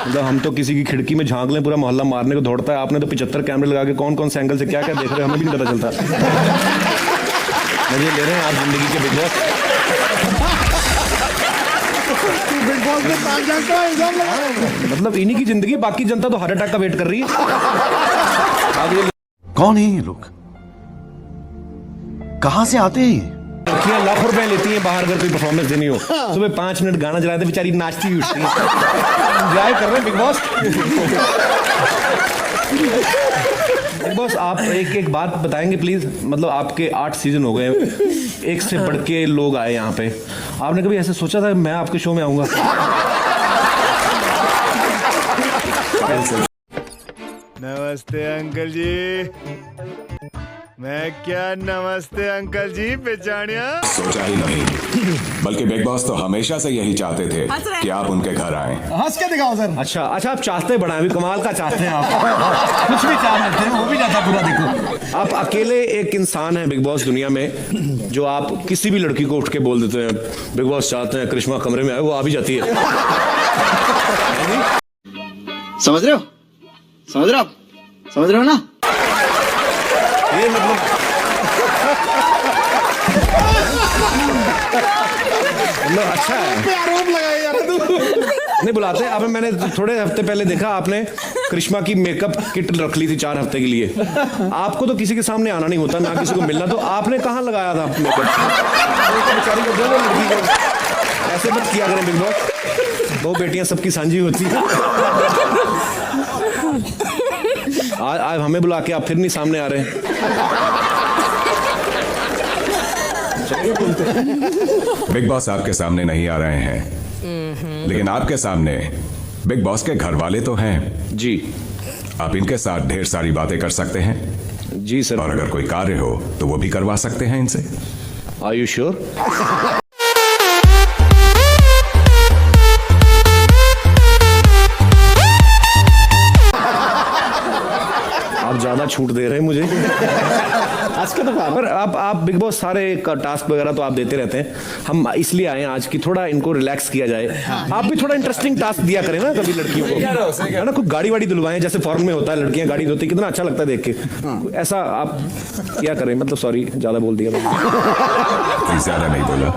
मतलब हम तो किसी की खिड़की में झांक लें पूरा मोहल्ला मारने को दौड़ता है, आपने तो 75 कैमरे लगा के कौन कौन से एंगल से क्या क्या देख रहे हैं हमें भी नहीं पता चलता। मजे ले रहे हैं आप जिंदगी के बिग बॉस। मतलब इन्हीं की जिंदगी, बाकी जनता तो हार्ट अटैक का वेट कर रही है। कौन है ये लोग, कहां से आते हैं? लड़कियां लाखों रुपए लेती हैं बाहर अगर कोई परफॉर्मेंस देनी हो, सुबह 5 मिनट गाना चलाते बेचारी नाचती ही उठती है। एंजॉय कर रहे हैं बिग बॉस। बिग बॉस आप एक बात बताएंगे प्लीज, मतलब आपके 8 सीजन हो गए, एक से बढ़ के लोग आए यहाँ पे, आपने कभी ऐसे सोचा था मैं आपके शो में आऊंगा? नमस्ते अंकल जी। मैं क्या नमस्ते अंकल जी पहचानिया? सोचा ही नहीं, बल्कि बिग बॉस तो हमेशा से यही चाहते थे कि आप उनके घर आए। हंस के दिखाओ सर। अच्छा आप चाहते बड़ा भी कमाल का चाहते हैं आप। कुछ भी चाह लेते हैं, वो भी जाता पूरा। देखो आप अकेले एक इंसान है बिग बॉस दुनिया में, जो आप किसी भी लड़की को उठ के बोल देते हैं बिग बॉस चाहते हैं करिश्मा कमरे में आए, वो आ भी जाती है। समझ रहे हो ना? ये मतलब अच्छा है। आरोप लगाए यार तू। नहीं बुलाते। अब मैंने थोड़े हफ्ते पहले देखा आपने करिश्मा की मेकअप किट रख ली थी 4 हफ्ते के लिए। आपको तो किसी के सामने आना नहीं होता, ना किसी को मिलना, तो आपने कहाँ लगाया था मेकअप? बेचारी को दो लड़की को ऐसे मत किया करें बिग बॉस, 2 बेटियां सबकी साझी होती है। आज हमें बुला के आप फिर नहीं सामने आ रहे। बिग बॉस आपके सामने नहीं आ रहे हैं, लेकिन आपके सामने बिग बॉस के घर वाले तो हैं जी। आप इनके साथ ढेर सारी बातें कर सकते हैं जी सर। और अगर कोई कार्य हो तो वो भी करवा सकते हैं इनसे। Are you sure? आप ज्यादा छूट दे रहे हैं मुझे। आज का तो पर आप बिग बॉस सारे टास्क वगैरह तो आप देते रहते हैं, हम इसलिए आए हैं आज कि थोड़ा इनको रिलैक्स किया जाए। आप भी थोड़ा इंटरेस्टिंग टास्क दिया करें ना कभी लड़कियों को, है ना? कुछ गाड़ी वाड़ी दिलवाएं, जैसे फॉरेन में होता है लड़कियां गाड़ी धोती, कितना अच्छा लगता है देख के। ऐसा आप क्या करें, मतलब सॉरी ज्यादा बोल दिया। ज्यादा नहीं बोला।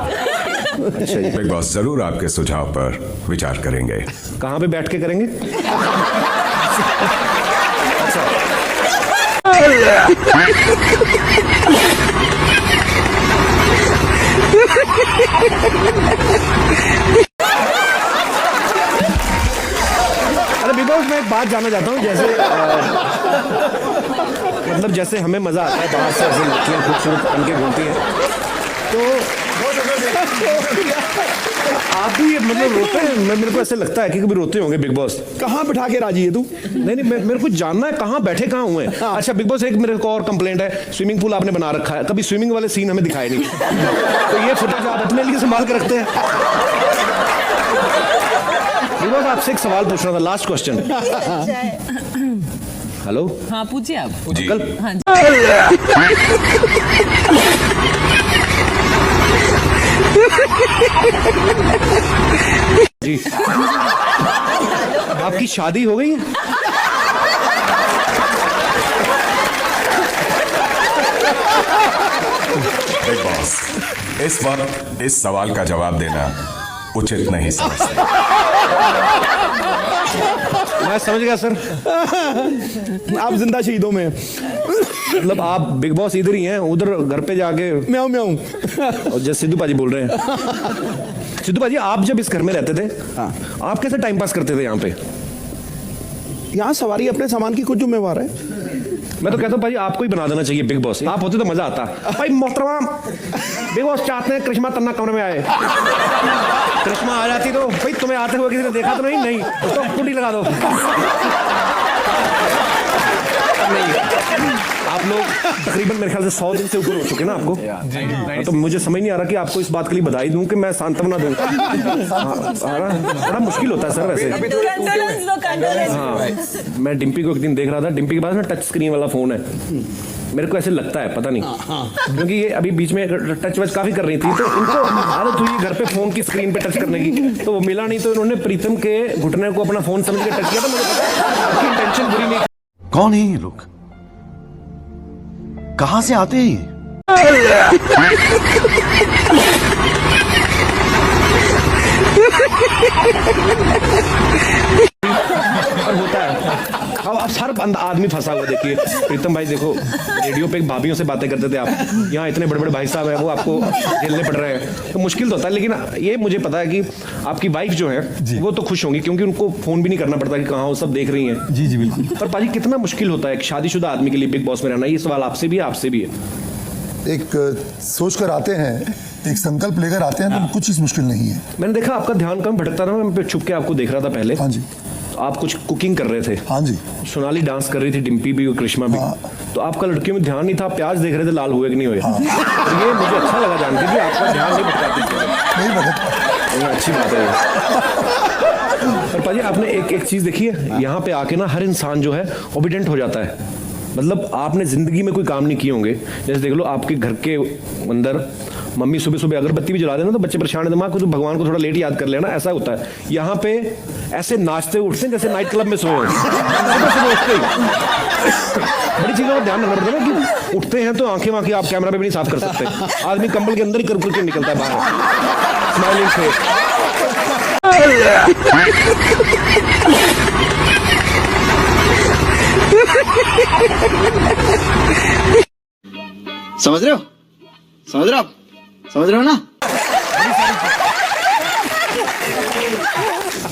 अच्छा जी। बिग बॉस जरूर आपके सुझाव पर विचार करेंगे। कहाँ पे बैठ के करेंगे? अरे बिग बॉस मैं एक बात जानना चाहता हूँ, जैसे मतलब जैसे हमें मजा आता है बाहर से ऐसे लड़कियां खूबसूरत बन के घूमती हैं, तो आप भी मतलब रोते हैं? मेरे को ऐसे लगता है कि कभी रोते होंगे बिग बॉस। कहाँ बिठा के राजी है तू? नहीं मेरे को जानना है कहाँ बैठे कहाँ हुए हैं। अच्छा बिग बॉस एक मेरे को और कंप्लेंट है, स्विमिंग पूल आपने बना रखा है, कभी स्विमिंग वाले सीन हमें दिखाए नहीं। तो ये फुटेज आप अपने लिए संभाल के रखते हैं? बिग बॉस आपसे एक सवाल पूछना था, लास्ट क्वेश्चन। हेलो। हाँ पूछिए आप। कल हाँ जी। जी आपकी शादी हो गई है? बिग बॉस इस वक्त इस सवाल का जवाब देना उचित नहीं समझते। मैं समझ गया सर। आप जिंदा शहीदों में मतलब आप बिग बॉस इधर ही हैं, उधर घर पे जाके म्याऊं म्याऊं। और जैसे सिद्धू पाजी बोल रहे हैं। सिद्धू पाजी आप जब इस घर में रहते थे, आप कैसे टाइम पास करते थे यहाँ पे? यहाँ सवारी अपने सामान की खुद जिम्मेवार है। मैं तो कहता हूँ भाई आपको ही बना देना चाहिए बिग बॉस, आप होते तो मजा आता। भाई मोहतरमा बिग बॉस चाहते हैं करिश्मा तन्ना कमरे में आए। करिश्मा आ जाती तो भाई तुम्हें आते हुए किसी ने देखा तो नहीं तो कुंडी लगा दो। नहीं, आप लोग तकरीबन मेरे ख्याल से 100 दिन से ऊपर हो चुके ना आपको। तो मुझे समझ नहीं आ रहा कि आपको इस बात के लिए बधाई दूं कि मैं सांत्वना दूं। बड़ा मुश्किल होता है सर वैसे। हाँ, मैं डिम्पी को एक दिन देख रहा था, डिम्पी के पास ना टच स्क्रीन वाला फोन है, मेरे को ऐसे लगता है, पता नहीं क्योंकि ये अभी बीच में टच वच काफी कर रही थी, तो इनको आदत हुई घर पे फोन की स्क्रीन पे टच करने की, तो वो मिला नहीं, तो इन्होंने प्रीतम के घुटने को अपना फोन समझ के टच किया। तो मुझे पता है आपकी इंटेंशन बुरी नहीं। कौन है ये लोग? कहां से आते हैं ये? और होता है अब हर आदमी फंसा हुआ। देखिए प्रीतम भाई, देखो रेडियो पे भाभीियों से बातें करते थे आप, यहाँ इतने बड़े बड़े भाई साहब हैं, वो आपको झेलने पड़ रहे हैं, तो मुश्किल तो होता है। लेकिन ये मुझे पता है कि आपकी वाइफ जो है वो तो खुश होंगी, क्योंकि उनको फोन भी नहीं करना पड़ता कि कहाँ वो सब देख रही हैं। जी जी बिल्कुल। पर पाजी कितना मुश्किल होता है एक शादीशुदा आदमी के लिए बिग बॉस में रहना? ये सवाल आपसे भी है, आपसे भी है। एक सोच कर आते हैं, एक संकल्प लेकर आते हैं, तो कुछ चीज मुश्किल नहीं है। मैंने देखा आपका ध्यान कम भटकता था, मैं छुप के आपको देख रहा था पहले। हाँ जी। आप कुछ कुकिंग कर रहे थे। हाँ जी। सोनाली डांस कर रही थी, डिम्पी भी और कृष्णा भी। तो आपका लड़कियों में ध्यान नहीं था, प्याज देख रहे थे लाल हुए कि नहीं हुए। तो ये मुझे अच्छा लगा जान के कि आपका ध्यान नहीं भटकाती। नहीं भटकता। अच्छी बात है। पर पाजी आपने एक चीज देखी है, यहाँ पे आके ना हर इंसान जो है ओबिडेंट हो जाता है। मतलब आपने जिंदगी में कोई काम नहीं किए होंगे, जैसे देख लो आपके घर के अंदर मम्मी सुबह सुबह अगरबत्ती भी जला देना तो बच्चे परेशान है, दिमाग को तो भगवान को थोड़ा लेट याद कर लेना, ऐसा होता है। यहाँ पे ऐसे नाचते उठते हैं जैसे नाइट क्लब में सोए हो। बड़ी चीजों का ध्यान रखना पड़ता है ना कि उठते हैं तो आंखें वाँखें आप कैमरा पे भी नहीं साफ कर सकते, आदमी कंबल के अंदर ही कर के निकलता है बाहर स्माइलिंग फेस। समझ रहे हो? समझ रहे हो आप? समझ रहे हो ना?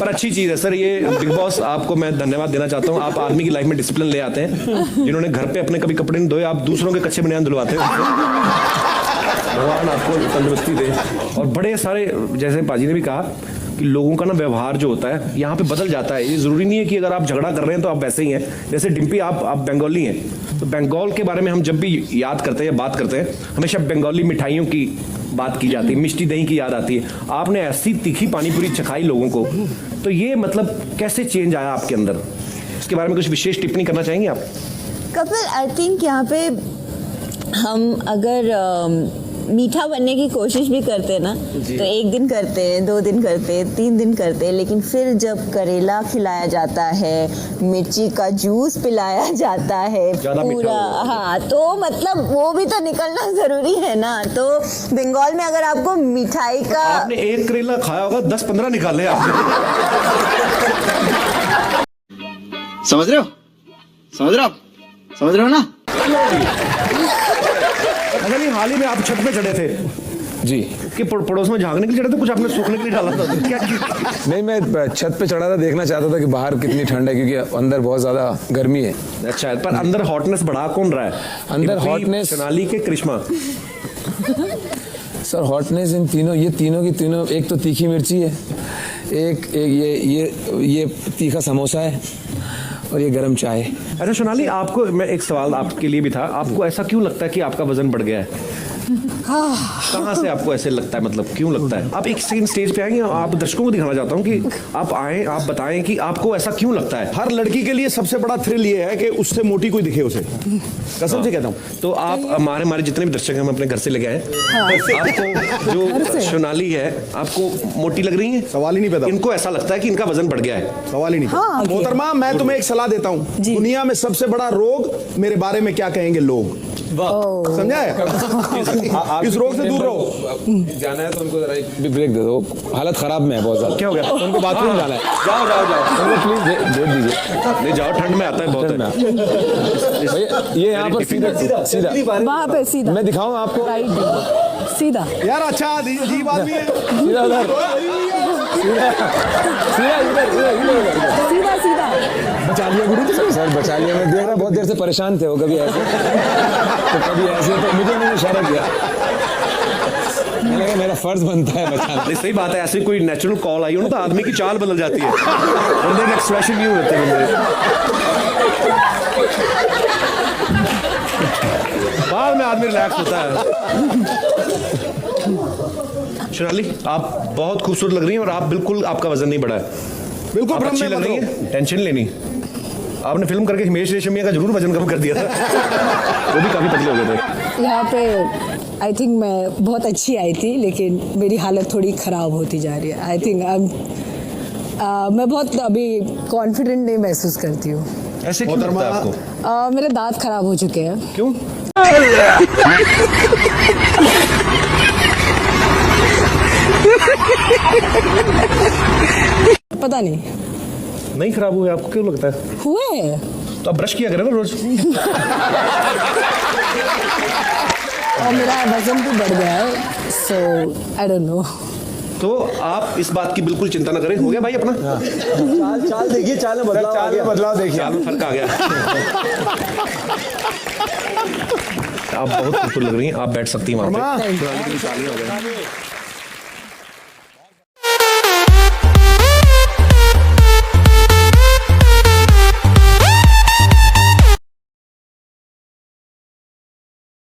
पर अच्छी चीज है सर ये बिग बॉस, आपको मैं धन्यवाद देना चाहता हूँ। आप आदमी की लाइफ में डिसिप्लिन ले आते हैं, जिन्होंने घर पे अपने कभी कपड़े नहीं धोए, आप दूसरों के कच्चे बनियान धुलवाते हैं। भगवान आपको तंदुरुस्ती दे। और बड़े सारे, जैसे पाजी ने भी कहा कि लोगों का ना व्यवहार जो होता है यहाँ पे बदल जाता है। ये जरूरी नहीं है कि अगर आप झगड़ा कर रहे हैं तो आप वैसे ही हैं। जैसे डिम्पी आप बंगाली हैं, तो बंगाल के बारे में हम जब भी याद करते हैं या बात करते हैं, हमेशा बंगाली मिठाइयों की बात की जाती है, मिष्टी दही की याद आती है। आपने ऐसी तीखी पानीपुरी चखाई लोगों को, तो ये मतलब कैसे चेंज आया आपके अंदर, इसके बारे में कुछ विशेष टिप्पणी करना चाहेंगे आप? कपिल, आई थिंक यहाँ पे हम अगर मीठा बनने की कोशिश भी करते हैं ना, तो 1 दिन करते हैं, 2 दिन करते हैं, 3 दिन करते हैं, लेकिन फिर जब करेला खिलाया जाता है, मिर्ची का जूस पिलाया जाता है पूरा, हाँ, तो मतलब वो भी तो निकलना जरूरी है ना। तो बंगाल में अगर आपको मिठाई का, आपने 1 करेला खाया होगा, 10-15 निकाले आपने। समझ रहे हो? समझ रहे हो आप? समझ रहे हो ना? अगर ये हाल ही में आप छत पे चढ़े थे जी, कि पड़ोस में झांकने के लिए चढ़े थे, कुछ आपने सूखने के लिए डाला था क्या? नहीं, मैं छत पे चढ़ा था, देखना चाहता था कि बाहर कितनी ठंड है, क्योंकि अंदर बहुत ज्यादा गर्मी है। अच्छा, पर अंदर हॉटनेस बढ़ा कौन रहा है? अंदर हॉटनेस सोनाली के कृष्णा सर, हॉटनेस इन तीनों, ये तीनों की तीनों, एक तो तीखी मिर्ची है, एक ये तीखा समोसा है, और ये गरम चाय। अच्छा सोनाली, आपको मैं एक सवाल आपके लिए भी था, आपको ऐसा क्यों लगता है कि आपका वजन बढ़ गया है? कहाँ से आपको ऐसे लगता है, मतलब क्यों लगता है? आप एक सेकंड स्टेज पे आएंगे, आप दर्शकों को दिखाना चाहता हूँ कि आप आए, आप बताएं कि आपको ऐसा क्यों लगता है। हर लड़की के लिए सबसे बड़ा थ्रिल ये है कि उससे मोटी कोई दिखे उसे, कसम से कहता हूँ। तो आप हमारे जितने भी दर्शक हैं, हम अपने घर से लेके आए, तो आपको जो सोनाली है आपको मोटी लग रही है? सवाल ही नहीं पैदा। इनको ऐसा लगता है कि इनका वजन बढ़ गया है? सवाल ही नहीं। मोहतरमा, मैं तुम्हें एक सलाह देता हूँ, दुनिया में सबसे बड़ा रोग मेरे बारे में क्या कहेंगे लोग, समझा है? इस रोग से दूर रहो। जाना है तो उनको जरा एक ब्रेक दे दो, हालत खराब में है बहुत ज्यादा। क्या हो गया? उनको बाथरूम जाना है। जाओ उनको प्लीज भेज दीजिए। ले जाओ, ठंड में आता है बहुत है। ये यहाँ पर सीधा वहाँ पे सीधा मैं दिखाऊं आपको, राइट सीधा। यार अच्छा अजीब आदमी है। सीधा उधर, सीधा सीधा बचा लिया गुरु सर, बचा लिया। मैं देख रहा बहुत देर से परेशान थे वो, कभी ऐसे तो कभी ऐसे, तो मुझे नहीं इशारा किया। मैंने कहा मेरा फर्ज बनता है बचाना। नहीं, सही बात है, ऐसी कोई नेचुरल कॉल आई हो ना तो आदमी की चाल बदल जाती है, बंदे के एक्सप्रेशन नहीं होते बंदे। बाद में आदमी रिलैक्स होता है। सोनाली, आप बहुत खूबसूरत लग रही हैं और आप बिल्कुल, आपका वजन नहीं बढ़ा है, बिल्कुल आप भ्रम अच्छी में लग मत रही रहो। है, टेंशन लेनी। आपने फिल्म करके हिमेश रेशमिया का जरूर वजन कम कर दिया था, वो भी काफी पतले हो गए थे। यहाँ पे आई थिंक मैं बहुत अच्छी आई थी, लेकिन मेरी हालत थोड़ी ख़राब होती जा रही है। आई थिंक मैं बहुत अभी कॉन्फिडेंट नहीं महसूस करती हूँ। ऐसे क्यों लगता है आपको? मेरे दांत खराब हो चुके हैं। क्यों? पता नहीं नहीं खराब हुए, आपको क्यों लगता है? हुए। तो आप ब्रश किया करें ना रोज। और मेरा वजन भी बढ़ गया है, सो आई डोंट नो। तो आप इस बात की बिल्कुल चिंता ना करें, हो गया भाई अपना। चाल देखिए, चाल में बदलाव देखिए। चाल में फर्क आ गया। आप बहुत खूबसूरत लग रही हैं, आप बैठ सकती हैं वहाँ पे। रमा। पुरानी के लिए तालियां हो जाएं।